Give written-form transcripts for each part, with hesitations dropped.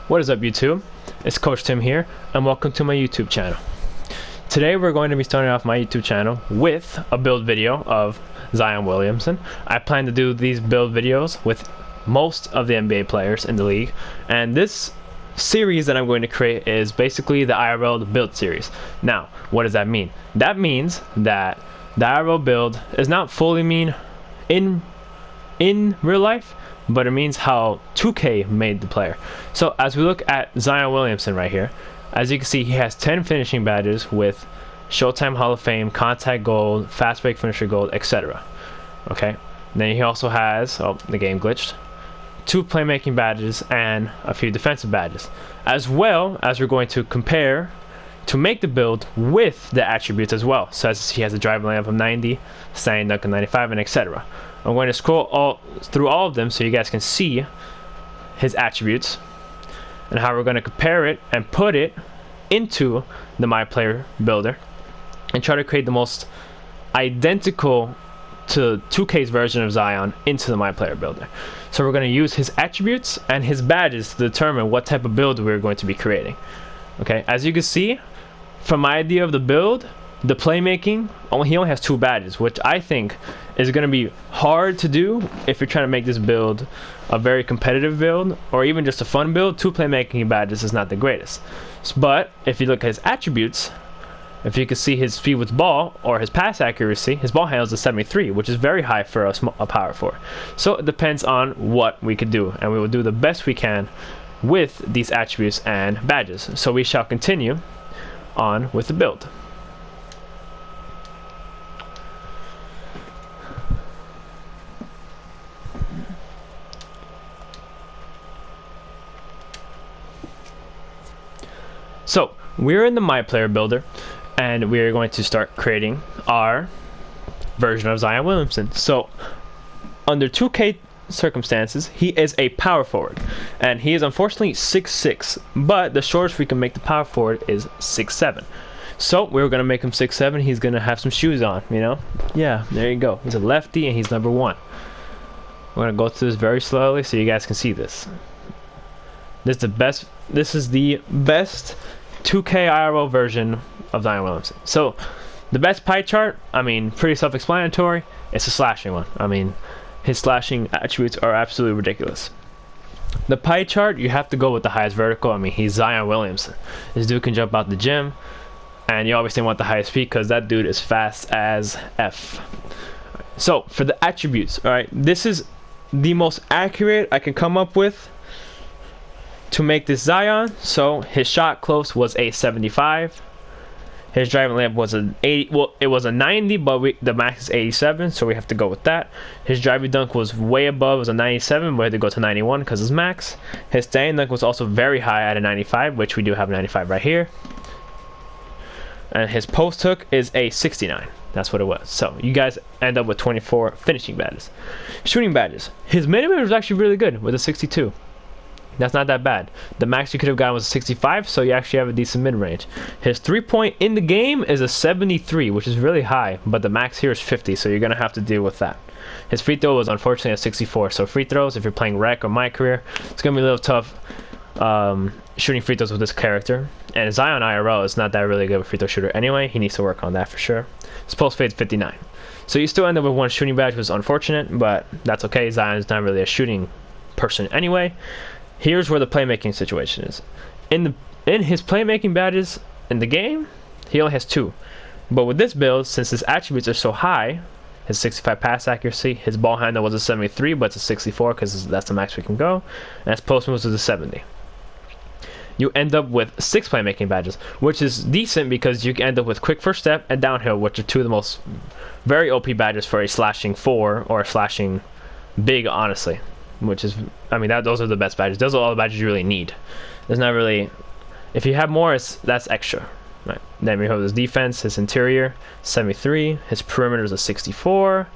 What is up, YouTube? It's Coach Tim here, and welcome to my YouTube channel. Today we're going to be starting off my YouTube channel with a build video of Zion Williamson. I plan to do these build videos with most of the NBA players in the league, and this series that I'm going to create is basically the IRL build series. Now, what does that mean? That means that the IRL build is not fully mean in real life, but it means how 2K made the player. So as we look at Zion Williamson right here, as you can see, he has 10 finishing badges with Showtime Hall of Fame, Contact Gold, Fast Break Finisher Gold, etc. Okay, and then he also has, oh, the game glitched, 2 playmaking badges and a few defensive badges, as well as we're going to compare to make the build with the attributes as well. So as he has a driving layup of 90, standing dunk of 95, and etc. I'm going to scroll through all of them so you guys can see his attributes and how we're going to compare it and put it into the My Player Builder and try to create the most identical to 2K's version of Zion into the My Player Builder. So we're going to use his attributes and his badges to determine what type of build we're going to be creating. Okay, as you can see from my idea of the build, the playmaking, he only has 2 badges, which I think is going to be hard to do if you're trying to make this build a very competitive build or even just a fun build. 2 playmaking badges is not the greatest. But if you look at his attributes, if you can see his speed with ball or his pass accuracy, his ball handle is 73, which is very high for a power forward. So it depends on what we could do, and we will do the best we can with these attributes and badges. So we shall continue on with the build. So we're in the My Player Builder, and we're going to start creating our version of Zion Williamson. So under 2K circumstances, he is a power forward, and he is unfortunately 6'6", but the shortest we can make the power forward is 6'7". So we're gonna make him 6'7". He's gonna have some shoes on, you know. Yeah, there you go. He's a lefty and he's number 1. We're gonna go through this very slowly so you guys can see this. This is the best 2K IRL version of Zion Williamson. So the best pie chart, I mean, pretty self-explanatory. It's a slashing one. I mean, his slashing attributes are absolutely ridiculous. The pie chart, you have to go with the highest vertical. I mean, he's Zion Williamson. This dude can jump out the gym, and you obviously want the highest speed because that dude is fast as F. So for the attributes, all right, this is the most accurate I can come up with to make this Zion. So his shot close was a 75. His driving layup was an 80. Well, it was a 90, but the max is 87, so we have to go with that. His driving dunk was way above. It was a 97, but we had to go to 91 because it's max. His standing dunk was also very high at a 95, which we do have a 95 right here. And his post hook is a 69. That's what it was. So you guys end up with 24 finishing badges. Shooting badges. His minimum was actually really good with a 62. That's not that bad. The max you could have gotten was a 65, so you actually have a decent mid-range. His 3-point in the game is a 73, which is really high, but the max here is 50, so you're going to have to deal with that. His free throw was unfortunately a 64, so free throws, if you're playing Rec or My Career, it's going to be a little tough shooting free throws with this character. And Zion IRL is not that really good of a free throw shooter anyway. He needs to work on that for sure. His post fade is 59. So you still end up with 1 shooting badge, which is unfortunate, but that's okay. Zion is not really a shooting person anyway. Here's where the playmaking situation is. In his playmaking badges in the game, he only has 2. But with this build, since his attributes are so high, his 65 pass accuracy, his ball handle was a 73, but it's a 64 because that's the max we can go, and his post moves is a 70. You end up with 6 playmaking badges, which is decent because you can end up with quick first step and downhill, which are 2 of the most very OP badges for a slashing 4 or a slashing big, honestly. Which is, I mean, those are the best badges. Those are all the badges you really need. There's not really, if you have more, that's extra. Right. Then we have his defense, his interior, 73. His perimeter is a 64.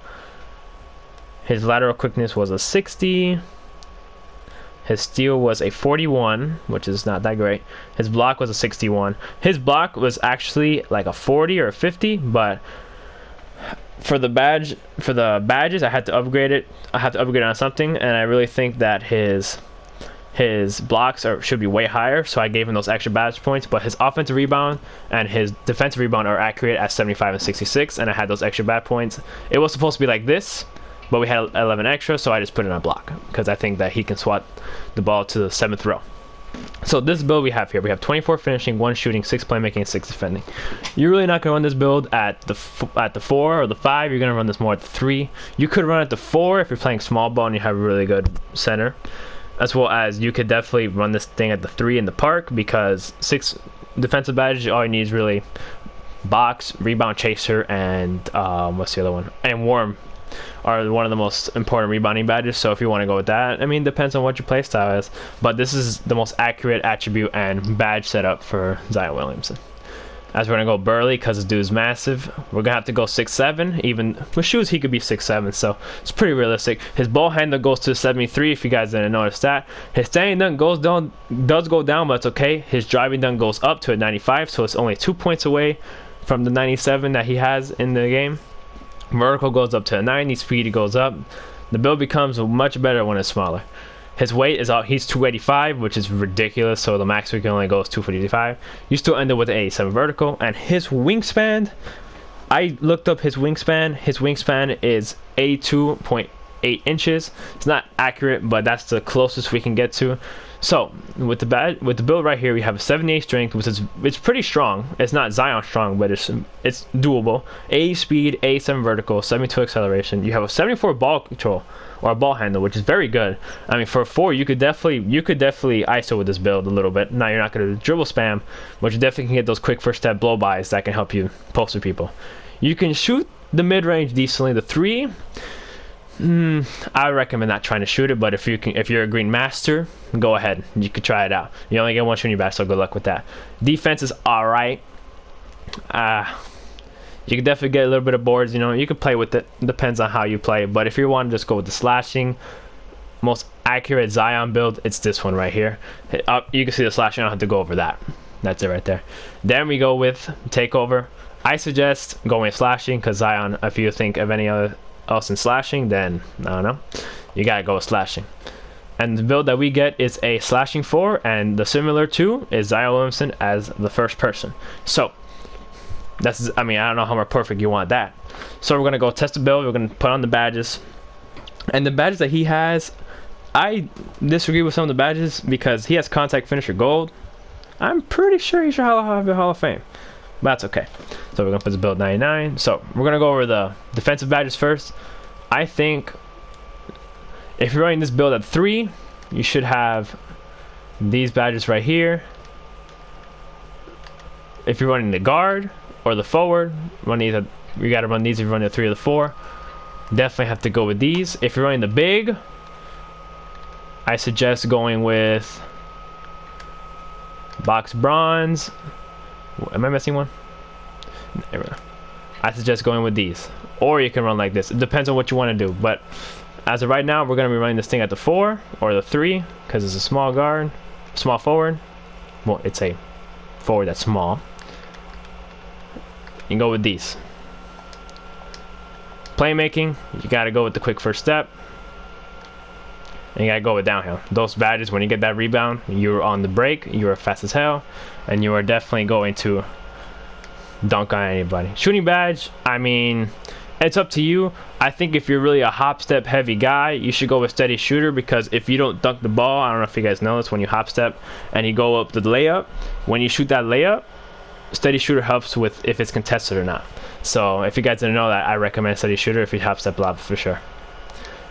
His lateral quickness was a 60. His steal was a 41, which is not that great. His block was a 61. His block was actually like a 40 or a 50, but for the badges, I had to upgrade it. I had to upgrade on something, and I really think that his his blocks should be way higher, so I gave him those extra badge points. But his offensive rebound and his defensive rebound are accurate at 75 and 66, and I had those extra badge points. It was supposed to be like this, but we had 11 extra, so I just put it on block because I think that he can swat the ball to the 7th row. So this build we have here, we have 24 finishing, 1 shooting, 6 playmaking, and 6 defending. You're really not going to run this build at the 4 or the 5. You're going to run this more at the 3. You could run at the 4 if you're playing small ball and you have a really good center, as well as you could definitely run this thing at the 3 in the park, because 6 defensive badges, all you need is really box, rebound chaser, and what's the other one? And worm are one of the most important rebounding badges. So if you want to go with that, I mean, depends on what your playstyle is, but this is the most accurate attribute and badge setup for Zion Williamson. As we're gonna go Burley because this dude's massive, we're gonna have to go 6'7". Even with shoes he could be 6'7", so it's pretty realistic. His ball handler goes to 73 if you guys didn't notice that. His standing dunk does go down, but it's okay. His driving dunk goes up to a 95, so it's only 2 points away from the 97 that he has in the game. Vertical goes up to a 90, speed goes up. The build becomes much better when it's smaller. His weight is he's 285, which is ridiculous, so the max we can only go is 245. You still end up with an 87 vertical, and his wingspan, I looked up his wingspan. His wingspan is 82.8 inches. It's not accurate, but that's the closest we can get to. So with the build right here, we have a 78 strength, which is it's pretty strong. It's not Zion strong, but it's doable. 80 speed, 87 vertical, 72 acceleration. You have a 74 ball control or a ball handle, which is very good. I mean, for a 4, you could definitely ISO with this build a little bit. Now you're not going to dribble spam, but you definitely can get those quick first step blow bys that can help you poster people. You can shoot the mid range decently. The 3. I recommend not trying to shoot it, but if you're a green master, go ahead. You could try it out. You only get 1 shooting back, so good luck with that. Defense is alright. You can definitely get a little bit of boards. You know, you can play with it. Depends on how you play. But if you want to just go with the slashing, most accurate Zion build, it's this one right here. You can see the slashing. I don't have to go over that. That's it right there. Then we go with takeover. I suggest going with slashing because Zion, if you think of any other else in slashing, then I don't know, you gotta go with slashing. And the build that we get is a slashing 4, and the similar to is Zion Williamson as the first person. So that's, I mean, I don't know how more perfect you want that. So we're gonna go test the build. We're gonna put on the badges, and the badges that he has, I disagree with some of the badges because he has contact finisher gold. I'm pretty sure he should have a Hall of Fame. But that's okay. So we're gonna put the build 99. So we're gonna go over the defensive badges first. I think if you're running this build at 3, you should have these badges right here. If you're running the guard or the forward, you gotta run these if you're running the 3 or the 4. Definitely have to go with these. If you're running the big, I suggest going with box bronze. Am I missing one? There we go. I suggest going with these, or you can run like this. It depends on what you want to do, but as of right now, we're going to be running this thing at the 4 or the 3 because it's a small guard, small forward. Well, it's a forward that's small. You can go with these. Playmaking, you got to go with the quick first step, and you got to go with downhill. Those badges, when you get that rebound, you're on the break, you're fast as hell, and you are definitely going to dunk on anybody. Shooting badge, I mean, it's up to you. I think if you're really a hop step heavy guy, you should go with steady shooter, because if you don't dunk the ball, I don't know if you guys know this, when you hop step and you go up the layup, when you shoot that layup, steady shooter helps with if it's contested or not. So if you guys didn't know that, I recommend steady shooter if you hop step lob for sure.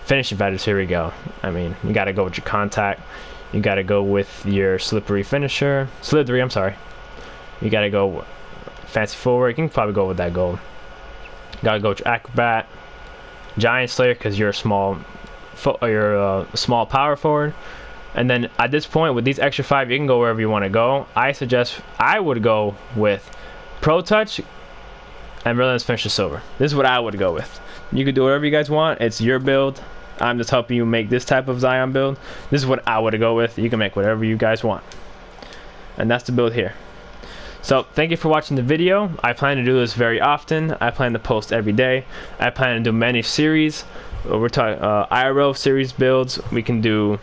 Finishing badges, here we go. I mean, you got to go with your contact. You got to go with your slithery, I'm sorry. You got to go fancy forward. You can probably go with that gold. Got to go with your acrobat, giant slayer, because you're a small power forward. And then at this point, with these extra 5, you can go wherever you want to go. I would go with pro touch and Brilliance finisher silver. This is what I would go with. You could do whatever you guys want. It's your build. I'm just helping you make this type of Zion build. This is what I would go with. You can make whatever you guys want. And that's the build here. So thank you for watching the video. I plan to do this very often. I plan to post every day. I plan to do many series. We're talking IRL series builds. We can do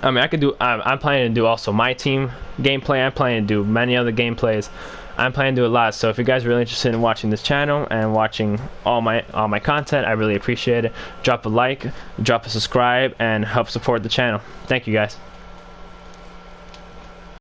I mean, I could do. I'm planning to do also my team gameplay. I'm planning to do many other gameplays. I'm planning to do a lot. So if you guys are really interested in watching this channel and watching all my content, I really appreciate it. Drop a like, drop a subscribe, and help support the channel. Thank you guys.